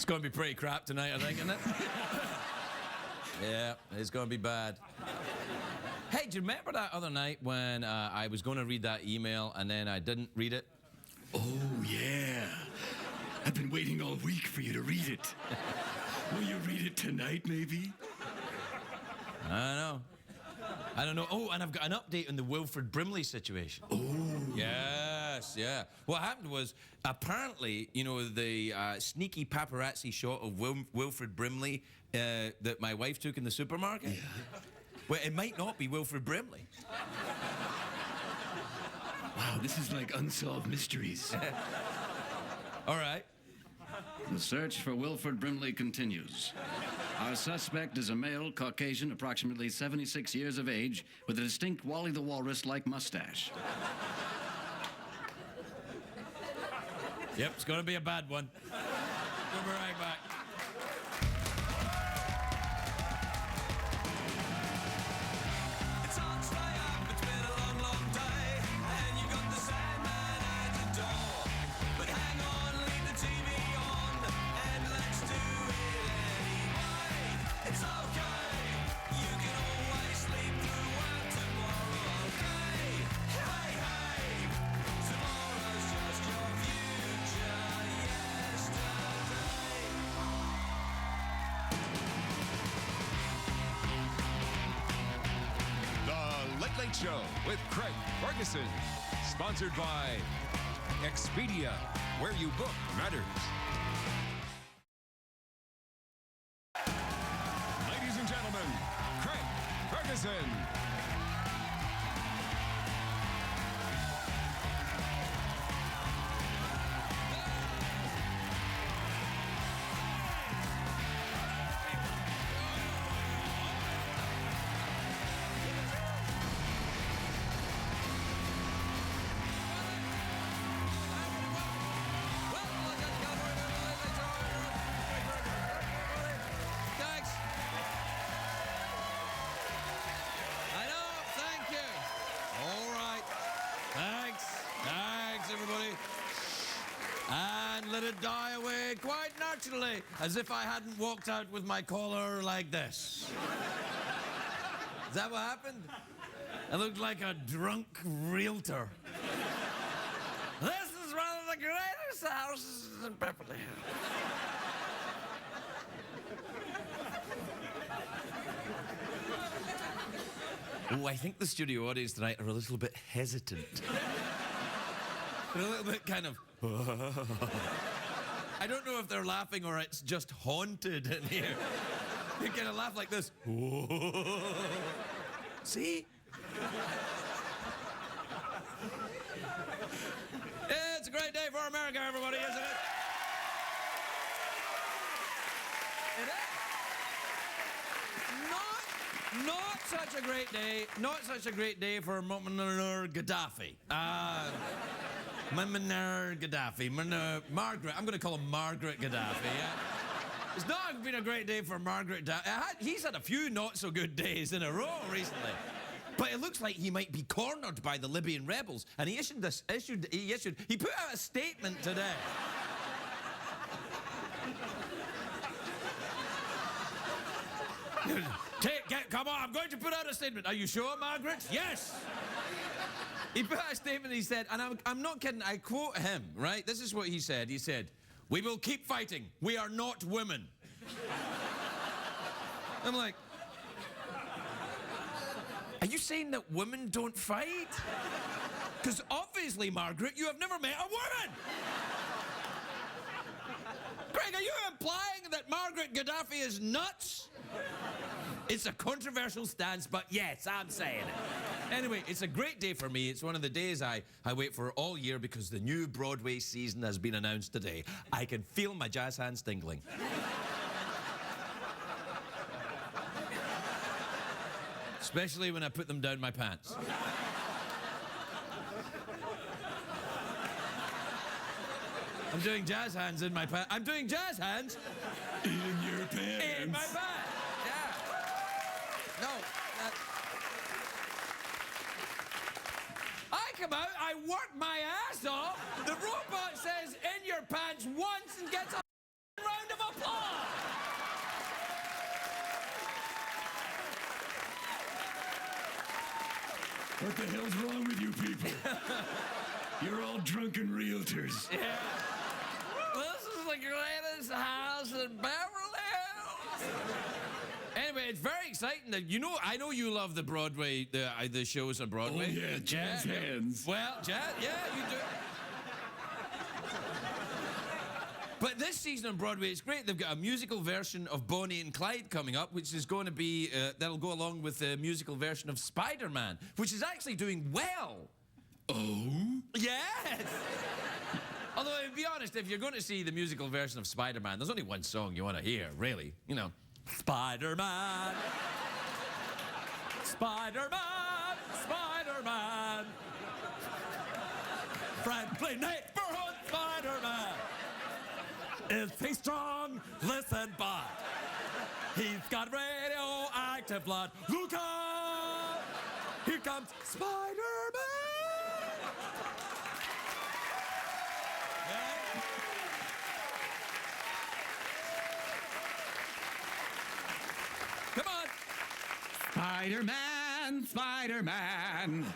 It's going to be pretty crap tonight, I think, isn't it? Yeah, it's going to be bad. Hey, do you remember that other night when I was going to read that email and then I didn't read it? Oh, yeah. I've been waiting all week for you to read it. Will you read it tonight, maybe? I don't know. Oh, and I've got an update on the Wilfred Brimley situation. Oh. Yes, yeah. What happened was, apparently, you know, the sneaky paparazzi shot of Wilfred Brimley that my wife took in the supermarket? Yeah. Well, it might not be Wilfred Brimley. Wow, this is like Unsolved Mysteries. All right. The search for Wilfred Brimley continues. Our suspect is a male, Caucasian, approximately 76 years of age, with a distinct Wally the Walrus-like mustache. Yep, it's going to be a bad one. We'll be right back. Late Show with Craig Ferguson. Sponsored by Expedia, where you book matters. Ladies and gentlemen, Craig Ferguson. And let it die away quite naturally, as if I hadn't walked out with my collar like this. Is that what happened? I looked like a drunk realtor. This is one of the greatest houses in Beverly Hills. Oh, I think the studio audience tonight are a little bit hesitant. They're a little bit kind of... I don't know if they're laughing or it's just haunted in here. You kind of laugh like this. See? It's a great day for America, everybody, isn't it? It is. Not such a great day. Not such a great day for Gaddafi. Gaddafi. Margaret. I'm going to call him Margaret Gaddafi. Yeah? It's not been a great day for Margaret. He's had a few not so good days in a row recently. But it looks like he might be cornered by the Libyan rebels, and he put out a statement today. Come on, I'm going to put out a statement. Are you sure, Margaret? Yes. He put out a statement, he said, and I'm not kidding, I quote him, right? This is what he said. He said, "We will keep fighting. We are not women." I'm like, are you saying that women don't fight? Because obviously, Margaret, you have never met a woman. Craig, are you implying that Margaret Gaddafi is nuts? It's a controversial stance, but yes, I'm saying it. Anyway, it's a great day for me. It's one of the days I wait for all year because the new Broadway season has been announced today. I can feel my jazz hands tingling. Especially when I put them down my pants. I'm doing jazz hands in my pants. I'm doing jazz hands in your pants. In my pants. No, I come out, I work my ass off, the robot says in your pants once and gets a round of applause. What the hell's wrong with you people? You're all drunken realtors. Yeah. This is the greatest house in Beverly Hills. Anyway, it's very exciting that I know you love the Broadway, the shows on Broadway. Oh yeah, jazz hands. Well, jazz, yeah, you do. But this season on Broadway, it's great. They've got a musical version of Bonnie and Clyde coming up, which is going to be, that'll go along with the musical version of Spider-Man, which is actually doing well. Oh? Yes! Although, to be honest, if you're going to see the musical version of Spider-Man, there's only one song you want to hear, really. You know, Spider-Man, Spider-Man, Spider-Man, friendly neighborhood Spider-Man. Is he strong? Listen, but he's got radioactive blood. Look out! Here comes Spider-Man! Yeah. Come on! Spider-Man, Spider-Man.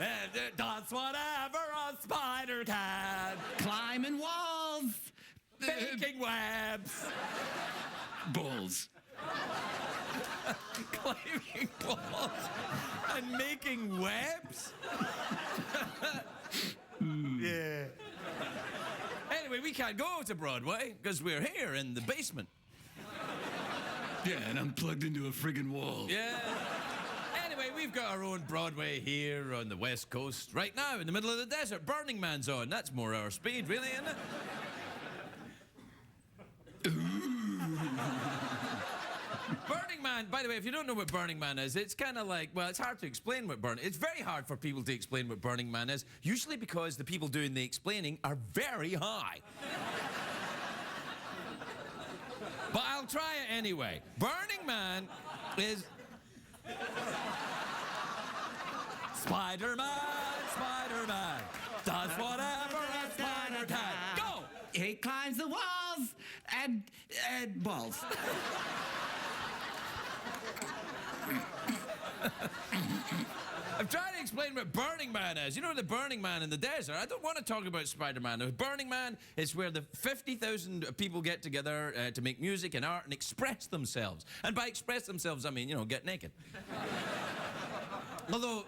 Does whatever a spider can. Climbing walls. Making webs. Balls. Climbing balls and making webs? Yeah. Anyway, we can't go to Broadway because we're here in the basement. Yeah, and I'm plugged into a friggin' wall. Yeah. Anyway, we've got our own Broadway here on the West Coast right now in the middle of the desert. Burning Man's on. That's more our speed, really, isn't it? Burning Man, by the way, if you don't know what Burning Man is, it's kind of like, well, it's hard to explain what Burning... It's very hard for people to explain what Burning Man is, usually because the people doing the explaining are very high. But I'll try it anyway. Burning Man is... Spider-Man, Spider-Man, does whatever a spider can. Go! He climbs the walls and balls. I'm trying to explain what Burning Man is. You know the Burning Man in the desert? I don't want to talk about Spider-Man. The Burning Man is where the 50,000 people get together to make music and art and express themselves. And by express themselves, I mean, you know, get naked. Although,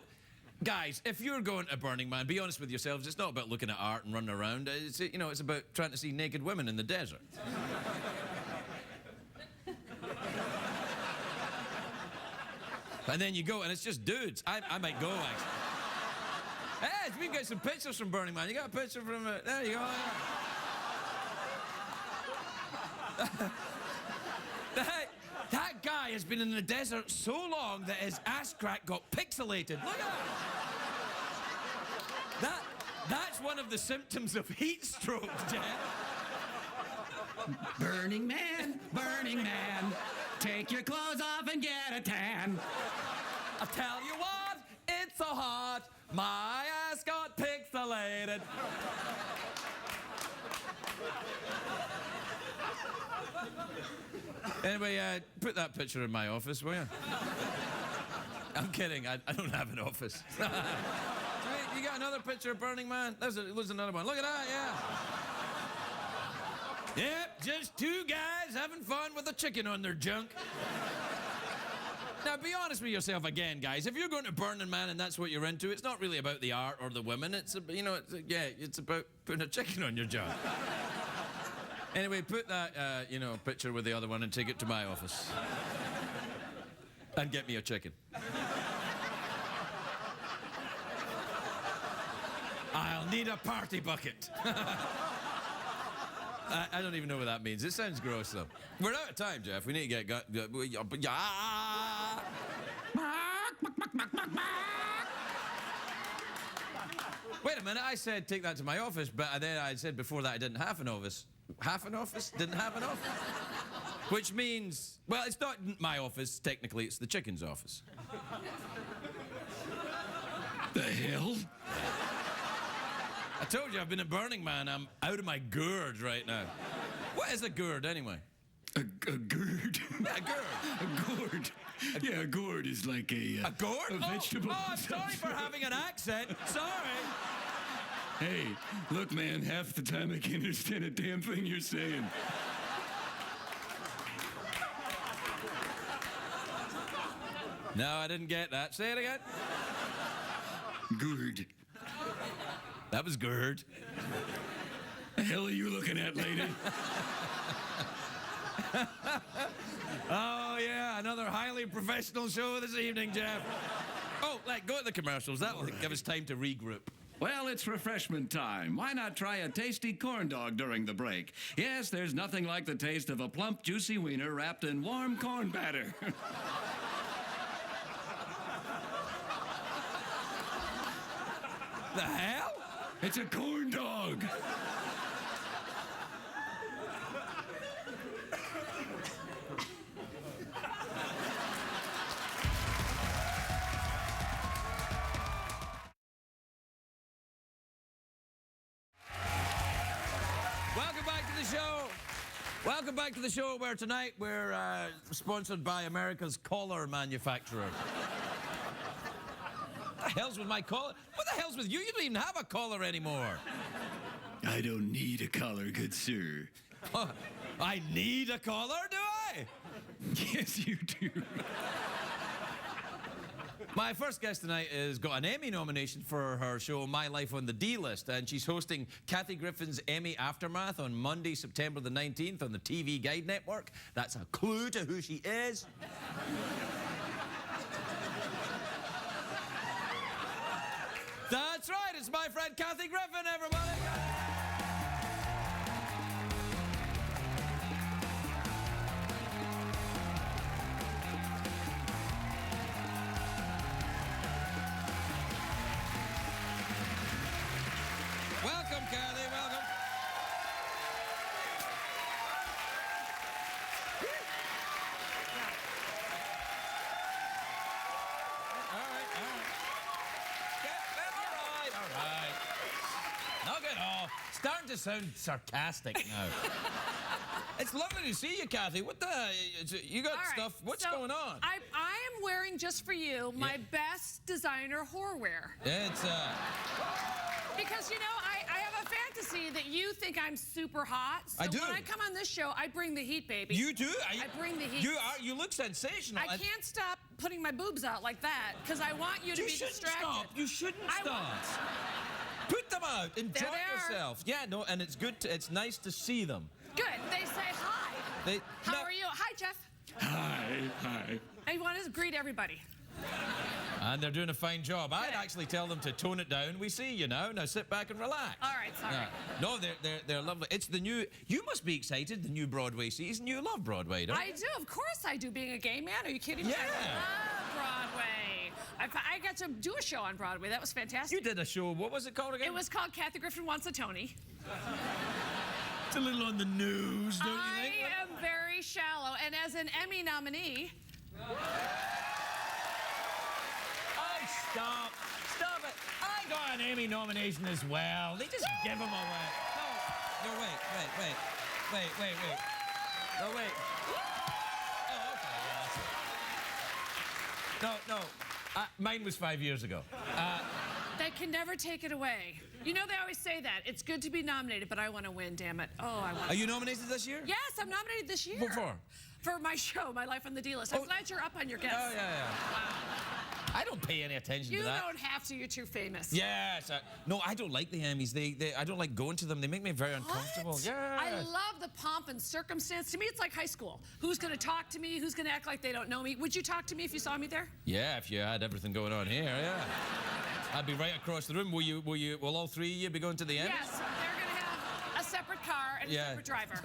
guys, if you're going to Burning Man, be honest with yourselves, it's not about looking at art and running around. It's, you know, it's about trying to see naked women in the desert. And then you go, and it's just dudes. I might go, actually. Hey, we've got some pictures from Burning Man. You got a picture from... there you go. That guy has been in the desert so long that his ass crack got pixelated. Look at that. That's one of the symptoms of heat stroke, Jeff. Burning Man, take your clothes off and get a tan. I tell you what, it's so hot, my ass got pixelated. Anyway, put that picture in my office, will you? I'm kidding, I don't have an office. You got another picture of Burning Man? There's another one. Look at that, yeah. Yep, just two guys having fun with a chicken on their junk. Now, be honest with yourself again, guys. If you're going to Burning Man and that's what you're into, it's not really about the art or the women. It's, you know, it's about putting a chicken on your junk. Anyway, put that, you know, picture with the other one and take it to my office. And get me a chicken. I'll need a party bucket. I don't even know what that means. It sounds gross, though. We're out of time, Jeff. We need to get... Wait a minute. I said take that to my office, but then I said before that I didn't have an office. Half an office? Didn't have an office? Which means... Well, it's not my office. Technically, it's the chicken's office. The hell? I told you I've been at Burning Man. I'm out of my gourd right now. What is a gourd, anyway? A gourd. A gourd. A gourd. Yeah, a gourd is like A gourd? a vegetable. Oh, I'm sorry for having an accent. Sorry. Hey, look, man, half the time I can't understand a damn thing you're saying. No, I didn't get that. Say it again. Gourd. That was gourd. The hell are you looking at, lady? Oh, yeah, another highly professional show this evening, Jeff. Oh, go to the commercials. That'll give us time to regroup. Well, it's refreshment time. Why not try a tasty corn dog during the break? Yes, there's nothing like the taste of a plump, juicy wiener wrapped in warm corn batter. The hell? It's a corn dog. Welcome back to the show. Welcome back to the show where tonight we're sponsored by America's collar manufacturer. What the hell's with my collar? What the hell's with you? You don't even have a collar anymore. I don't need a collar, good sir. Oh, I need a collar, do I? Yes, you do. My first guest tonight has got an Emmy nomination for her show My Life on the D-List, and she's hosting Kathy Griffin's Emmy Aftermath on Monday, September the 19th on the TV Guide Network. That's a clue to who she is. That's right, it's my friend Kathy Griffin, everybody. Welcome, Kathy, welcome. All right. Starting to sound sarcastic now. It's lovely to see you, Kathy. What the? You got stuff. What's going on? I am wearing just for you my best designer horrorwear. It's Because, you know, I have a fantasy that you think I'm super hot. So I do. when I come on this show, I bring the heat, baby. You do? I bring the heat. You look sensational. I can't stop putting my boobs out like that because I want you to be distracted. Stop. You shouldn't stop. Put them out. Enjoy yourself. Yeah, no, and it's good. It's nice to see them. Good. They say hi. How are you? Hi, Jeff. Hi. I want to greet everybody. And they're doing a fine job. I'd actually tell them to tone it down. We see you now. Now sit back and relax. All right, sorry. No, they're lovely. It's the new. You must be excited. The new Broadway season. You love Broadway, don't you? I do. Of course I do. Being a gay man. Are you kidding me? Yeah. I love Broadway. I got to do a show on Broadway. That was fantastic. You did a show. What was it called again? It was called Kathy Griffin Wants a Tony. It's a little on the news, don't you think? I am very shallow, and as an Emmy nominee. Stop it. I got an Emmy nomination as well. They just give them away. No, wait. No, wait. Oh, okay, yeah, that's it. No, mine was 5 years ago. They can never take it away. You know, they always say that. It's good to be nominated, but I want to win, damn it. Oh, I want to. Are you nominated this year? Yes, I'm nominated this year. What for? For my show, My Life on the D-List. I'm glad you're up on your guests. Oh, yeah. Wow. I don't pay any attention to that. You don't have to. You're too famous. Yes. No, I don't like the Emmys. I don't like going to them. They make me very uncomfortable. What? Yeah. I love the pomp and circumstance. To me, it's like high school. Who's going to talk to me? Who's going to act like they don't know me? Would you talk to me if you saw me there? Yeah, if you had everything going on here, yeah. I'd be right across the room. Will all three of you be going to the Emmys? Yes. They're going to have a separate car and a separate driver.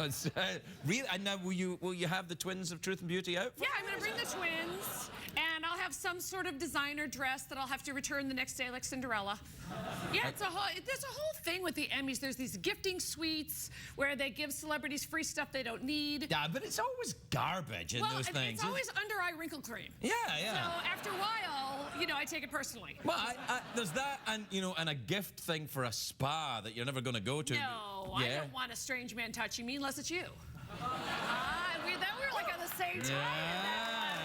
Really? And now will you have the twins of Truth and Beauty out? Yeah, I'm going to bring the twins. And I'll have some sort of designer dress that I'll have to return the next day like Cinderella. Yeah, there's a whole thing with the Emmys. There's these gifting suites where they give celebrities free stuff they don't need. Yeah, but it's always garbage in those things. It's always under-eye wrinkle cream. Yeah. So after a while, you know, I take it personally. Well, there's that, and and a gift thing for a spa that you're never going to go to. No, I don't want a strange man touching me unless it's you. That same time.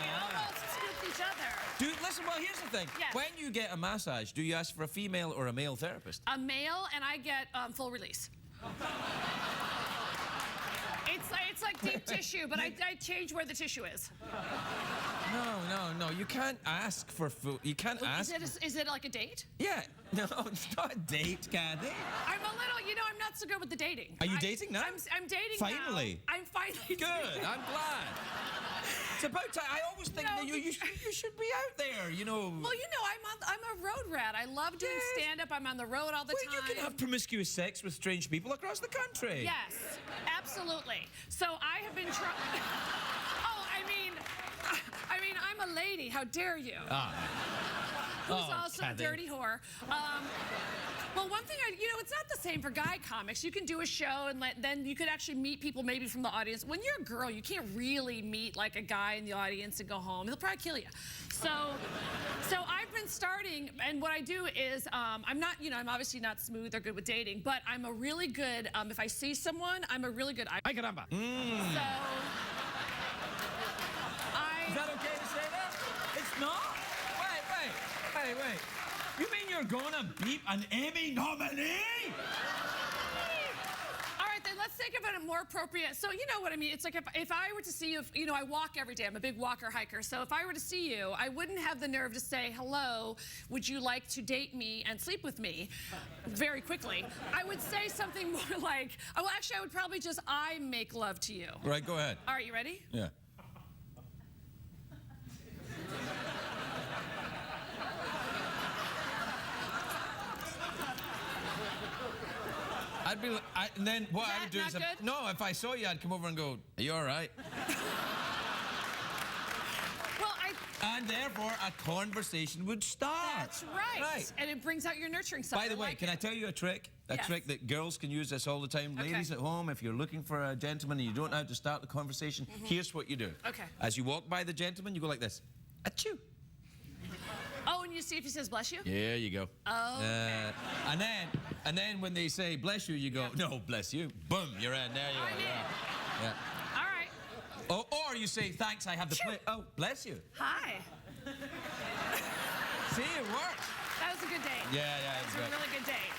We almost scooped each other. Dude, listen, well, here's the thing. Yes. When you get a massage, do you ask for a female or a male therapist? A male, and I get full release. It's like deep tissue, but I change where the tissue is. No. You can't ask for food. You can't ask. Is it like a date? Yeah. No, it's not a date, Kathy. I'm a little, I'm not so good with the dating. Are you dating now? I'm dating Finally. now. I'm finally Good. dating. I'm glad. It's about time. I always think that you should be out there, Well, I'm a road rat. I love doing stand-up. I'm on the road all the time. You can have promiscuous sex with strange people across the country. Yes, absolutely. So I have been trying. Oh, I mean, I'm a lady. How dare you? Who's also Kathy. a dirty whore. Well, one thing it's not the same for guy comics. You can do a show and then you could actually meet people maybe from the audience. When you're a girl, you can't really meet like a guy in the audience and go home. He'll probably kill you. So I've been starting, and what I do is I'm obviously not smooth or good with dating, but I'm a really good. If I see someone, I'm a really good. Ay, caramba. So Is that okay to say that? It's not? Wait. You mean you're gonna beat an Emmy nominee? All right, then let's think of it more appropriate. So you know what I mean? It's like if I were to see you, I walk every day. I'm a big walker hiker. So if I were to see you, I wouldn't have the nerve to say, hello, would you like to date me and sleep with me very quickly? I would say something more like, well, actually, I would probably just, I make love to you. Right, go ahead. All right, you ready? Yeah. And then what I would do is, if I saw you, I'd come over and go, are you all right? Well, and therefore, a conversation would start. That's right. And it brings out your nurturing side. By the way, can I tell you a trick? A trick that girls can use this all the time. Okay. Ladies at home, if you're looking for a gentleman and you don't know how to start the conversation, here's what you do. Okay. As you walk by the gentleman, you go like this. Achoo. Oh, and you see if he says bless you? There you go. Oh. Okay. And then when they say bless you, you go, no, bless you. Boom, you're in. There you go. Yeah. All right. Oh, or you say, thanks, I have the plate. Oh, bless you. Hi. See, it works. That was a good date. Yeah, it was That was a really good date.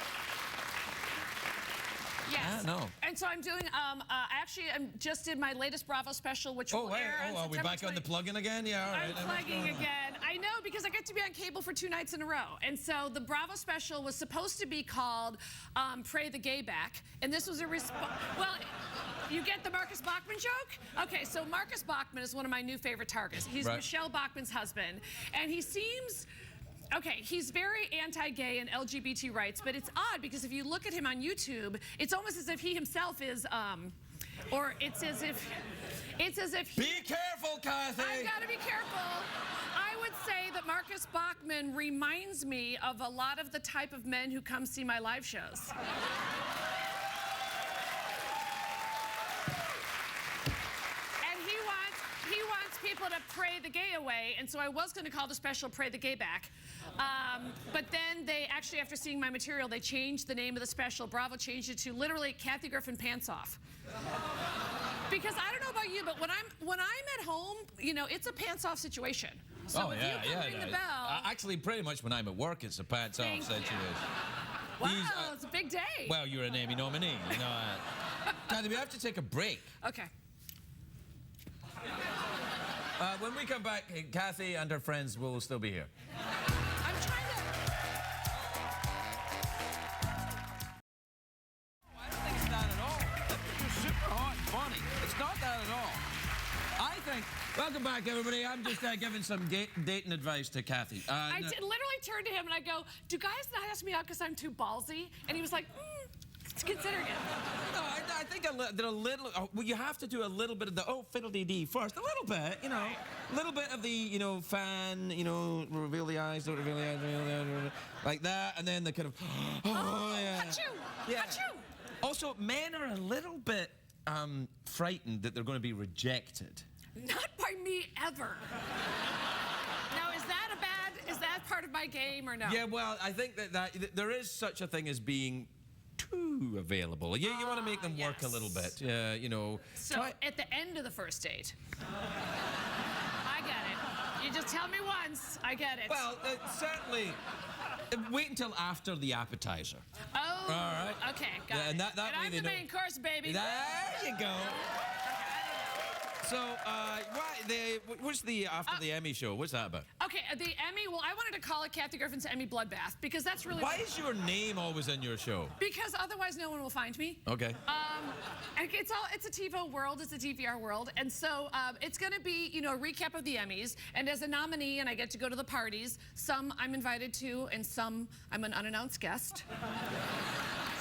Yes. No. And so I'm doing, actually, I just did my latest Bravo special, which will air on are we September back on the plugging again? Yeah, all right. I'm plugging again. I know, because I get to be on cable for 2 nights in a row. And so the Bravo special was supposed to be called Pray the Gay Back. And this was a response. Well, you get the Marcus Bachman joke? Okay, so Marcus Bachman is one of my new favorite targets. He's Michelle Bachman's husband. And he seems... Okay, he's very anti-gay and LGBT rights, but it's odd because if you look at him on YouTube, it's almost as if he himself is, or it's as if he... Be careful, Kathy! I gotta be careful. I would say that Marcus Bachman reminds me of a lot of the type of men who come see my live shows. He wants people to pray the gay away, and so I was going to call the special Pray the Gay Back. But then they actually, after seeing my material, they changed the name of the special. Bravo changed it to literally Kathy Griffin Pants Off. Because I don't know about you, but when I'm at home, it's a pants off situation. So if you can ring the bell... Actually, pretty much when I'm at work, it's a pants off situation. Wow, it's a big day. Well, you're an Emmy nominee, Kathy, we have to take a break. Okay. When we come back, Kathy and her friends will still be here. I'm trying to... I don't think it's that at all. You're super hot and funny. It's not that at all. I think... Welcome back, everybody. I'm just giving some dating advice to Kathy. I literally turned to him and I go, do guys not ask me out because I'm too ballsy? And he was like, considering it. No, I think a little. Well, you have to do a little bit of the fiddle-dee-dee first. A little bit, a little bit of the, fan, reveal the eyes, don't reveal the eyes, like that, and then the kind of, yeah. Achoo! Also, men are a little bit frightened that they're going to be rejected. Not by me ever. Now, is that part of my game or no? Yeah, well, I think that there is such a thing as being too available. You want to make them work a little bit. You know. So at the end of the first date. I get it. You just tell me once. I get it. Well, certainly. Wait until after the appetizer. Oh. All right. Okay, got it. And that way I'm they the know. main course, baby. There you go. So, what's the after the Emmy show? What's that about? Okay, the Emmy. Well, I wanted to call it Kathy Griffin's Emmy Bloodbath because that's really. Why is your name always in your show? Because otherwise, no one will find me. Okay. And it's a TiVo world, it's a DVR world, and so it's going to be a recap of the Emmys. And as a nominee, and I get to go to the parties. Some I'm invited to, and some I'm an unannounced guest.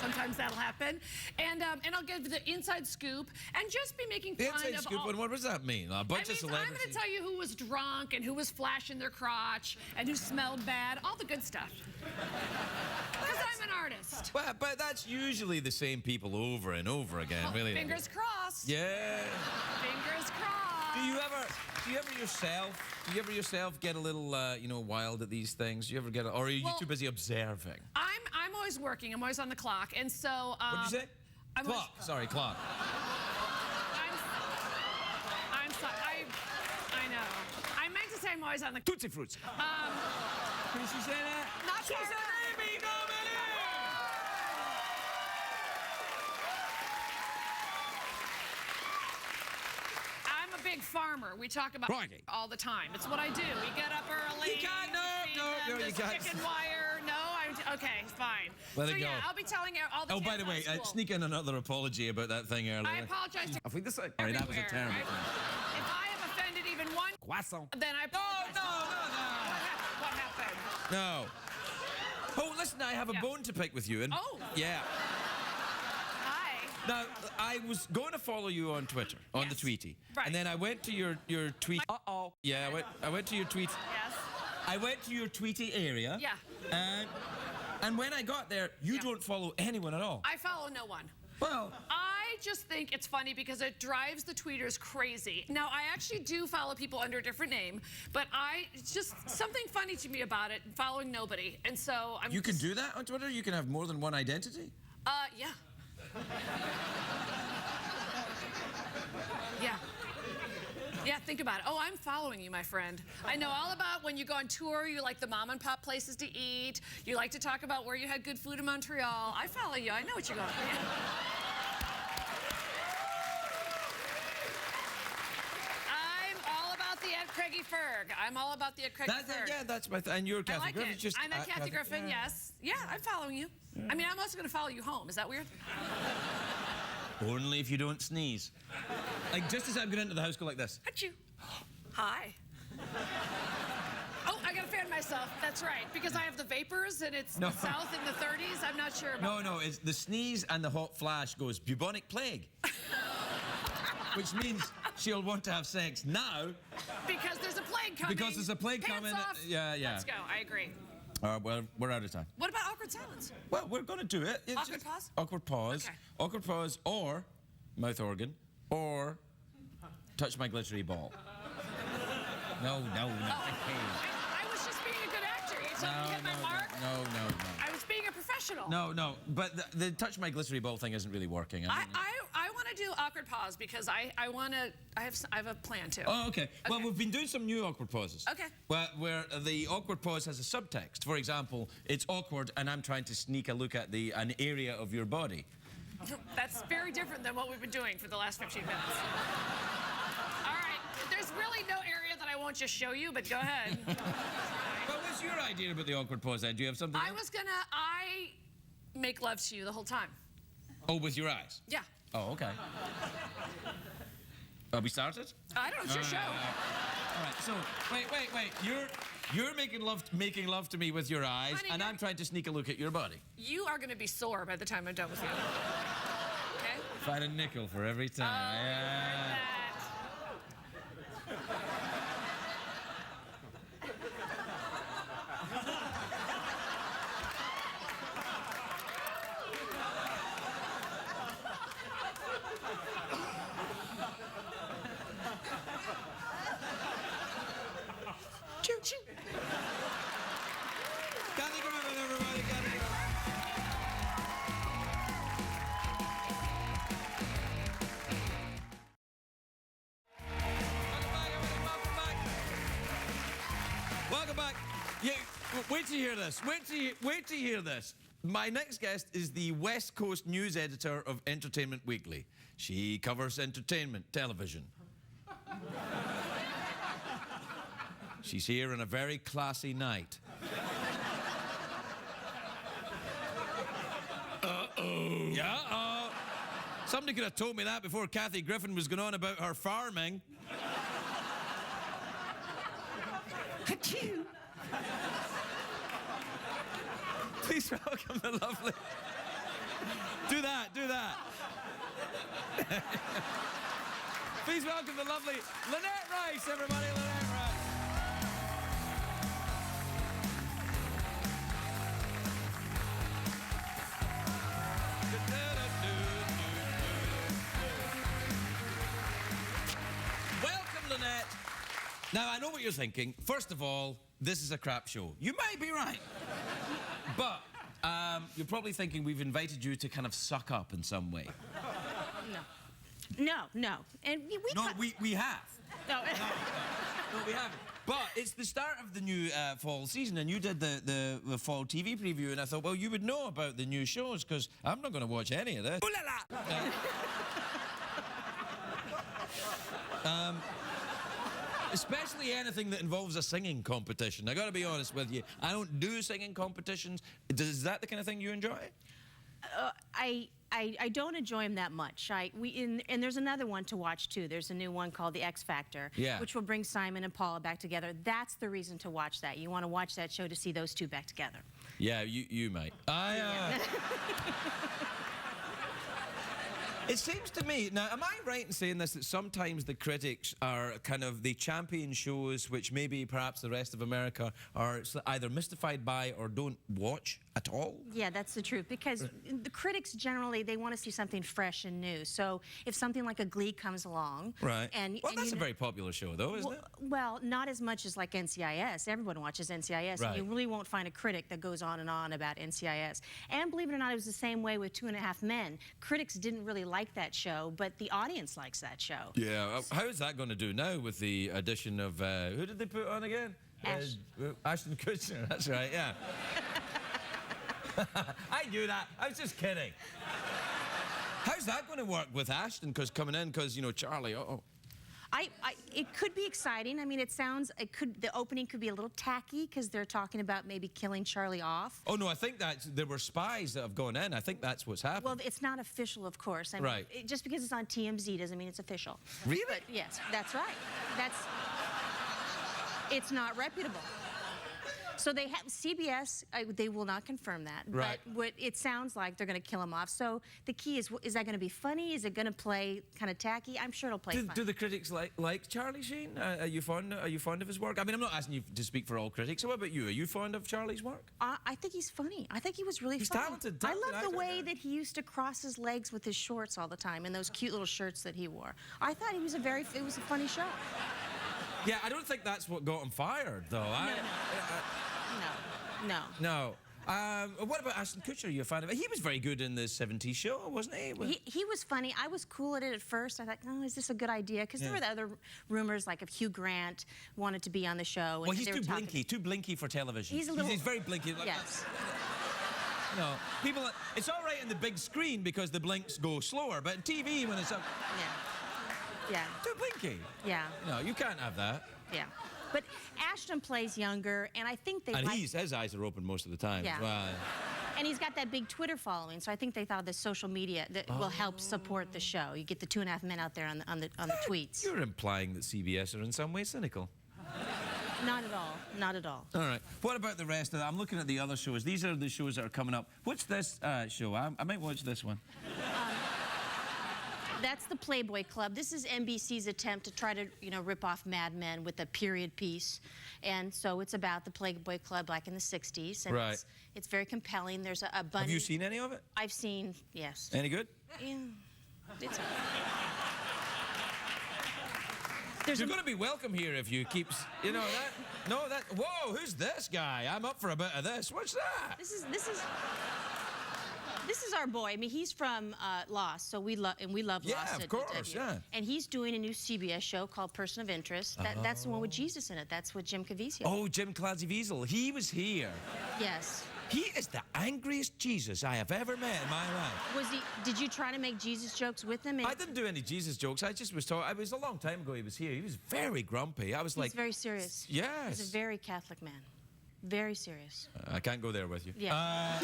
Sometimes that'll happen, and I'll give the inside scoop and just be making fun The inside of scoop. all. What does that mean? A bunch of celebrities. I'm going to tell you who was drunk and who was flashing their crotch and who smelled bad, all the good stuff. Because I'm an artist. Well, but that's usually the same people over and over again, really. Fingers crossed. Yeah. Fingers crossed. Do you ever yourself get a little, wild at these things? Do you ever get, or are you too busy observing? I'm always working. I'm always on the clock, and so. What did you say? I'm Clock. Sorry, clock. I'm sorry. I know. I meant to say I'm always on the. Tootsie Fruits. Did she say that? Not She's part of an Emmy nominee! I'm a big farmer. We talk about Righty. all the time. It's what I do. We get up early. You can't. No, you can't. Chicken wire. No, okay, fine. Let so it go. yeah, I'll be telling all the. Oh, by kids the way, on school. sneak in another apology about that thing earlier. I apologize to I think sorry, that was a everywhere. terrible thing. If I have offended even one, Croissant. then I apologize. What happened? No. Oh, listen, I have a Yeah. bone to pick with you. And Oh. Yeah. Hi. Now, I was going to follow you on Twitter, on the Yes. Tweety. Right. And then I went to your tweet. Uh-oh. Yeah, I went to your tweet. Yes. I went to your Tweety area. Yeah. And when I got there, you Yeah. don't follow anyone at all. I follow no one. Well, I just think it's funny because it drives the tweeters crazy. Now, I actually do follow people under a different name, but it's just something funny to me about it, following nobody. And so I'm you can do that on Twitter? You can have more than one identity? Yeah. Yeah. Yeah, think about it. Oh, I'm following you, my friend. I know all about when you go on tour, you like the mom and pop places to eat. You like to talk about where you had good food in Montreal. I follow you. I know what you're going for. I'm all about the Ed Craigie Ferg. I'm all about the Ed Craigie Ferg. Yeah, that's my thing. And you're I Kathy like Griffin. it. I'm at Kathy Griffin, yeah. yes. Yeah, I'm following you. I mean, I'm also going to follow you home. Is that weird? Only if you don't sneeze. Like, just as I'm going into the house, go like this. Achoo. Hi. Oh, I gotta fan myself. That's right, because I have the vapors and it's the South in the 30s. I'm not sure about No, it's the sneeze and the hot flash goes bubonic plague. Which means she'll want to have sex now. Because there's a plague coming. Because there's a plague Pants coming. Off. Yeah. Let's go. I agree. Well, we're out of time. What about awkward silence? Well, we're going to do it. It's Awkward pause? Awkward pause. Okay. Awkward pause or mouth organ or touch my glittery ball. No. I was just being a good actor. You told me to hit my mark. No. I was being a professional. No. But the touch my glittery ball thing isn't really working. I want to do awkward pause because I have a plan too. Oh, okay. Well, Okay. we've been doing some new awkward pauses. Okay. Where the awkward pause has a subtext. For example, it's awkward and I'm trying to sneak a look at an area of your body. That's very different than what we've been doing for the last 15 minutes. All right. There's really no area that I won't just show you, but go ahead. What was your idea about the awkward pause then? Do you have something? I make love to you the whole time. Oh, with your eyes? Yeah. Oh, okay. Have we started? I don't know, it's your show. All right, so, wait. You're making love to me with your eyes, Honey, and I'm trying to sneak a look at your body. You are going to be sore by the time I'm done with you. Okay? If I had a nickel for every time. Yeah. Choo-choo. Kathy Griffin, everybody. Kathy Griffin. Wait till you hear this. Wait till you hear this. My next guest is the West Coast news editor of Entertainment Weekly. She covers entertainment television. She's here on a very classy night. Uh-oh. Yeah, somebody could have told me that before Kathy Griffin was going on about her farming. Achoo. Please welcome the lovely... Do that. Please welcome the lovely Lynette Rice, everybody. Lynette Rice. Welcome, Lynette. Now, I know what you're thinking. First of all, this is a crap show. You might be right. But you're probably thinking we've invited you to kind of suck up in some way. No. And we have. No. No, we haven't. But it's the start of the new fall season, and you did the fall TV preview, and I thought, well, you would know about the new shows, because I'm not going to watch any of this. Ooh la la! Especially anything that involves a singing competition. I got to be honest with you. I don't do singing competitions. Is that the kind of thing you enjoy? I don't enjoy them that much. And there's another one to watch too. There's a new one called The X Factor, which will bring Simon and Paula back together. That's the reason to watch that. You want to watch that show to see those two back together. Yeah, you might. It seems to me, now, am I right in saying this, that sometimes the critics are kind of the champion shows which maybe perhaps the rest of America are either mystified by or don't watch at all? Yeah, that's the truth, because the critics generally, they want to see something fresh and new. So if something like a Glee comes along... Right. Well, that's a very popular show, though, isn't it? Well, not as much as like NCIS. Everyone watches NCIS. Right. And you really won't find a critic that goes on and on about NCIS. And believe it or not, it was the same way with 2.5 Men. Critics didn't really like that show, but the audience likes that show. Yeah. How is that going to do now with the addition of... who did they put on again? Ashton Kutcher. That's right, yeah. I knew that. I was just kidding. How's that going to work with Ashton? Because coming in, because, you know, Charlie, It could be exciting. I mean, the opening could be a little tacky because they're talking about maybe killing Charlie off. Oh, no, I think there were spies that have gone in. I think that's what's happened. Well, it's not official, of course. I mean, just because it's on TMZ doesn't mean it's official. Really? But yes, that's right. It's not reputable. So they have CBS. They will not confirm that. Right. But what it sounds like they're going to kill him off. So the key is that going to be funny? Is it going to play kind of tacky? I'm sure it'll play funny. Do the critics like Charlie Sheen? Are you fond of his work? I mean, I'm not asking you to speak for all critics. So what about you? Are you fond of Charlie's work? I think he's funny. I think he was really funny. Talented I love the way actor. that he used to cross his legs with his shorts all the time and those cute little shirts that he wore. I thought it was a funny show. Yeah, I don't think that's what got him fired, though. No. What about Ashton Kutcher? Are you a fan of it? He was very good in the 70s show, wasn't he? He was funny. I was cool at it at first. I thought, oh, is this a good idea? Because there were the other rumors, like if Hugh Grant wanted to be on the show. Well, he's too blinky for television. He's very blinky. Like, yes. No, people. It's all right in the big screen because the blinks go slower, but in TV when it's up. Yeah. Too blinky. Yeah. No, you can't have that. Yeah. But Ashton plays younger, and I think they his eyes are open most of the time. Yeah. As well. And he's got that big Twitter following, so I think they thought the social media will help support the show. You get the 2.5 Men out there on the tweets. You're implying that CBS are in some way cynical. Not at all. Not at all. All right. What about the rest of that? I'm looking at the other shows. These are the shows that are coming up. What's this show? I might watch this one. That's the Playboy Club. This is NBC's attempt to try to, rip off Mad Men with a period piece. And so it's about the Playboy Club back in the 60s. And it's very compelling. There's a bunny. Have you seen any of it? I've seen, yes. Any good? Yeah. You're going to be welcome here if you keep, whoa, who's this guy? I'm up for a bit of this. What's that? This is our boy. I mean, he's from Lost, so we love Lost. Yeah, of course, yeah. And he's doing a new CBS show called Person of Interest. That's the one with Jesus in it. That's with Jim Caviezel. Oh, Jim Clancy-Wiesel. He was here. Yes. He is the angriest Jesus I have ever met in my life. Was he? Did you try to make Jesus jokes with him? I didn't do any Jesus jokes. I just was talking. It was a long time ago he was here. He was very grumpy. I was like... He's very serious. Yes. He's a very Catholic man. Very serious. I can't go there with you. Yeah.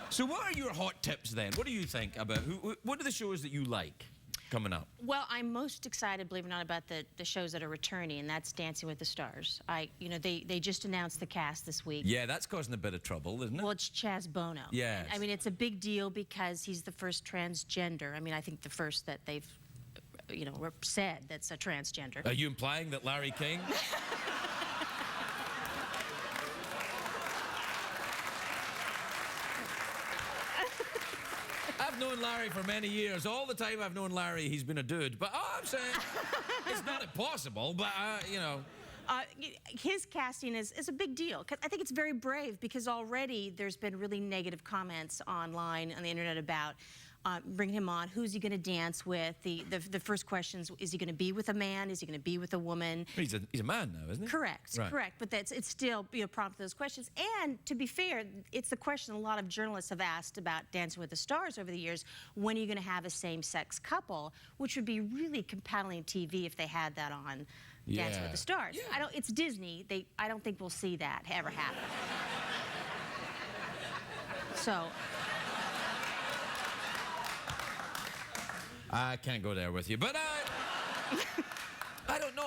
So what are your hot tips then? What do you think about... What are the shows that you like coming up? Well, I'm most excited, believe it or not, about the shows that are returning, and that's Dancing with the Stars. They just announced the cast this week. Yeah, that's causing a bit of trouble, isn't it? Well, it's Chaz Bono. Yes. I mean, it's a big deal because he's the first transgender. I mean, I think the first that they've, said that's a transgender. Are you implying that Larry King... I've known Larry for many years. All the time I've known Larry, he's been a dude. But I'm saying it's not impossible, but, His casting is a big deal. I think it's very brave because already there's been really negative comments online on the internet about bringing him on. Who's he going to dance with? The first question is he going to be with a man? Is he going to be with a woman? He's a man now, isn't he? Correct, right. Correct. But it's still prompted those questions. And to be fair, it's the question a lot of journalists have asked about Dancing with the Stars over the years. When are you going to have a same-sex couple? Which would be really compelling TV if they had that on Dancing with the Stars. Yeah. It's Disney. I don't think we'll see that ever happen. So. I can't go there with you, but I don't know.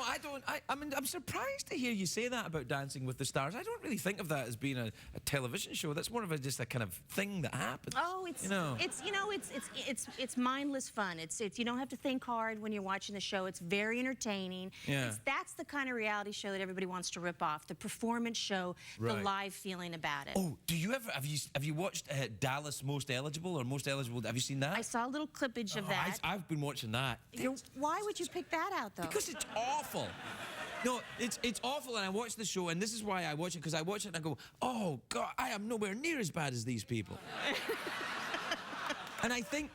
I'm surprised to hear you say that about Dancing with the Stars. I don't really think of that as being a television show. That's more of just a kind of thing that happens. Oh, it's mindless fun. It's you don't have to think hard when you're watching the show. It's very entertaining. Yeah. That's the kind of reality show that everybody wants to rip off. The performance show, the live feeling about it. Oh, do you ever have you watched Dallas Most Eligible or Most Eligible? Have you seen that? I saw a little clippage of that. I've been watching that. Why would you pick that out though? Because it's awful. No, it's awful, and I watch the show, and this is why I watch it, because I watch it and I go, oh, God, I am nowhere near as bad as these people. And I think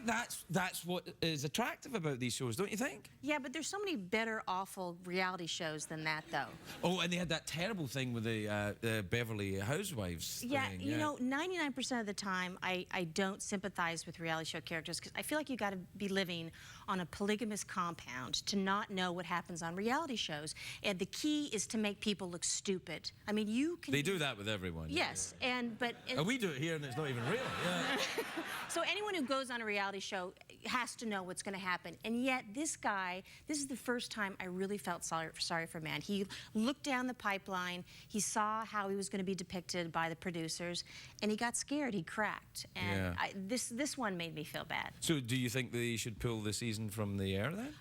that's what is attractive about these shows, don't you think? Yeah, but there's so many better, awful reality shows than that, though. Oh, and they had that terrible thing with the Beverly Housewives thing. Yeah, you know, 99% of the time, I don't sympathize with reality show characters because I feel like you got to be living on a polygamous compound to not know what happens on reality shows. And the key is to make people look stupid. I mean, you can... They do that with everyone. Yes, but... And we do it here, and it's not even real. Yeah. So anyone who goes on a reality show has to know what's going to happen. And yet, this guy, this is the first time I really felt sorry for man. He looked down the pipeline. He saw how he was going to be depicted by the producers, and he got scared. He cracked. And this one made me feel bad. So do you think they should pull the season from the air then?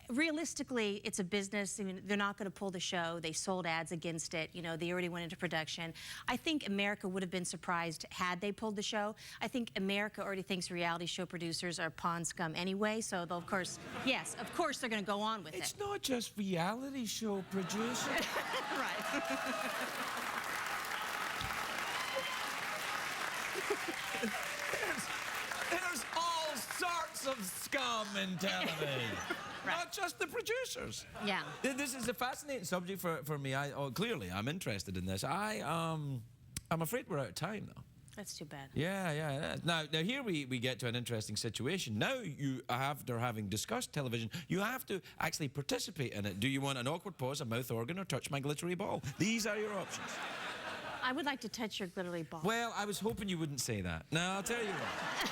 Realistically, it's a business. I mean, they're not going to pull the show. They sold ads against it. You know, they already went into production. I think America would have been surprised had they pulled the show. I think America already thinks reality show producers are pawn scum anyway, so they'll, of course, yes, of course they're going to go on with it. It's not just reality show producers. Right. There's all sorts of scum in television. Right. Not just the producers. Yeah. This is a fascinating subject for me. Clearly, I'm interested in this. I'm afraid we're out of time, though. That's too bad. Yeah. Now here we get to an interesting situation. Now you, after having discussed television, you have to actually participate in it. Do you want an awkward pause, a mouth organ, or touch my glittery ball? These are your options. I would like to touch your glittery ball. Well, I was hoping you wouldn't say that. Now, I'll tell you what.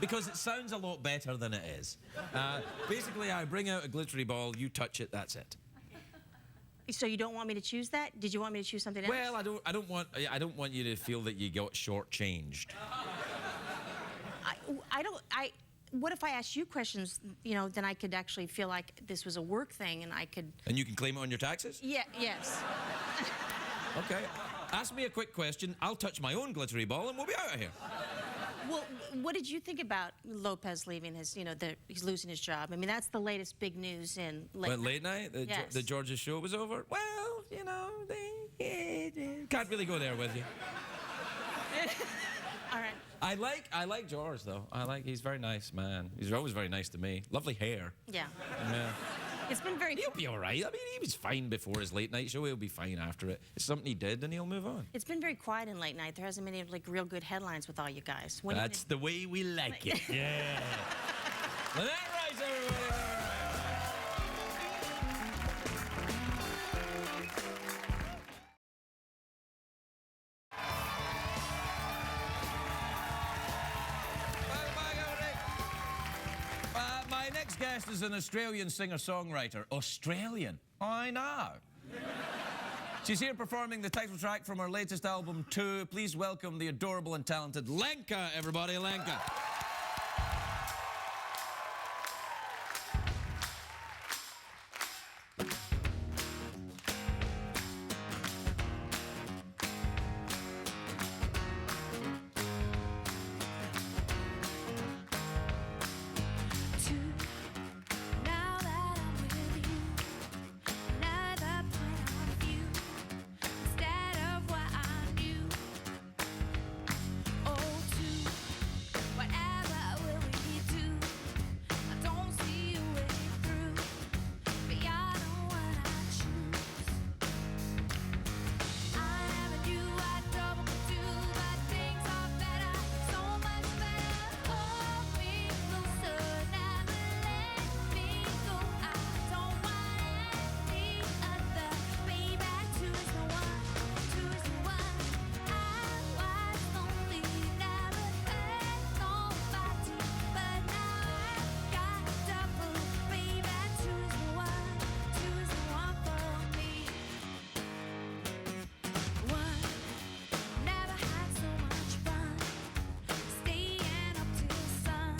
Because it sounds a lot better than it is. Basically, I bring out a glittery ball, you touch it, that's it. So you don't want me to choose that? Did you want me to choose something else? Well, I don't want you to feel that you got shortchanged. What if I asked you questions, you know, then I could actually feel like this was a work thing and I could... And you can claim it on your taxes? Yeah, yes. Okay. Ask me a quick question, I'll touch my own glittery ball and we'll be out of here. Well, what did you think about Lopez leaving his, you know, he's losing his job? I mean, that's the latest big news in late night. Late night? Yes. The George's show was over? Well, you know, they can't really go there with you. I like George though. He's a very nice man. He's always very nice to me. Lovely hair. Yeah. Yeah. It's been very. He'll be all right. I mean, he was fine before his late night show. He'll be fine after it. It's something he did, and he'll move on. It's been very quiet in late night. There hasn't been any like real good headlines with all you guys. When are you That's the way we like it. Yeah. Lynette Rice, everybody. My next guest is an Australian singer-songwriter. Australian? I know. She's here performing the title track from her latest album, 2. Please welcome the adorable and talented Lenka, everybody, Lenka. Now that I'm with you, another point of view instead of what I knew. Oh, two, whatever will we do? I don't see a way through, but you're the one I choose. I never knew what double could do, but things are better, so much better. Hold me closer, never let me go. I don't want any other. Baby, two is the one, two is the one. I was lonely, never had nobody, but now I've got double. Baby, two is the one, two is the one for me. One, never had so much fun, staying up till sun,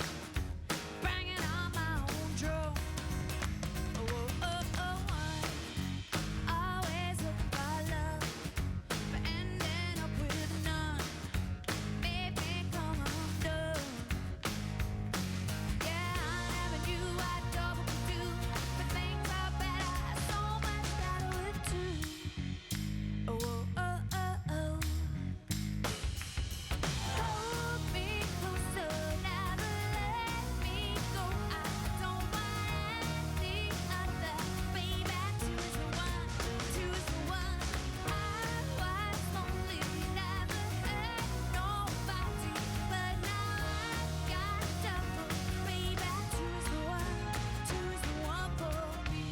banging on my own drum. Oh, oh, oh, one, always looking for love, but ending up with none, made me come undone. Yeah, I never knew what double could do, but things are better, so much better with two. Oh, oh, oh, oh, oh. Hold me closer, never let me go. I don't want any other. Baby, two is the one, two is the one. I was lonely, never had nobody, but now I've got double. Baby, two is the one for me.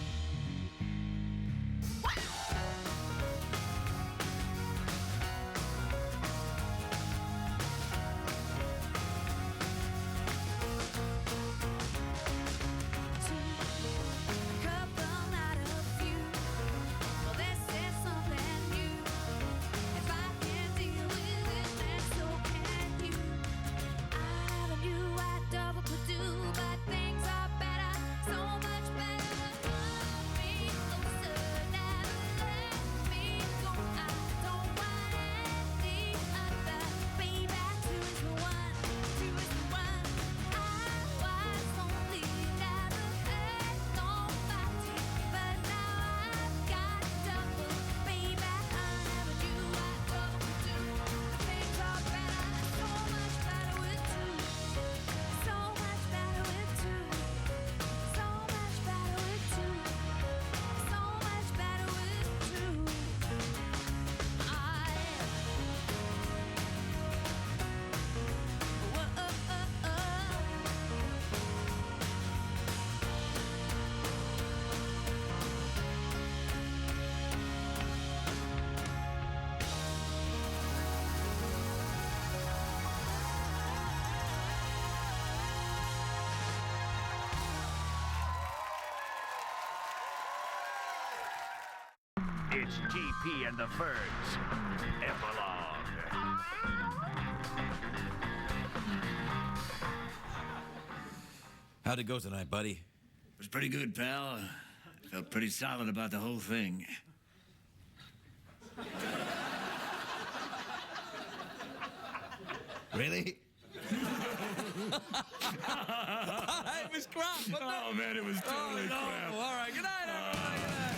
Couple, not a few. Well, this is something new. If I can deal with it, then so can you. I never knew what double could do, but things are better, so much better. Hold me closer, never let me go. I don't want any other. Baby, two is the one, two is the one. I was lonely, never had nobody, but now I've got double. Baby, I never knew what double could do. Things are better, so much better with two. So much better with two. So much better with two. So much better with two. It's GP and the Fergs. Epilogue. How'd it go tonight, buddy? It was pretty good, pal. I felt pretty solid about the whole thing. Really? It was crap, wasn't it? Oh, man, it was totally crap. All right, good night, everybody. Good night.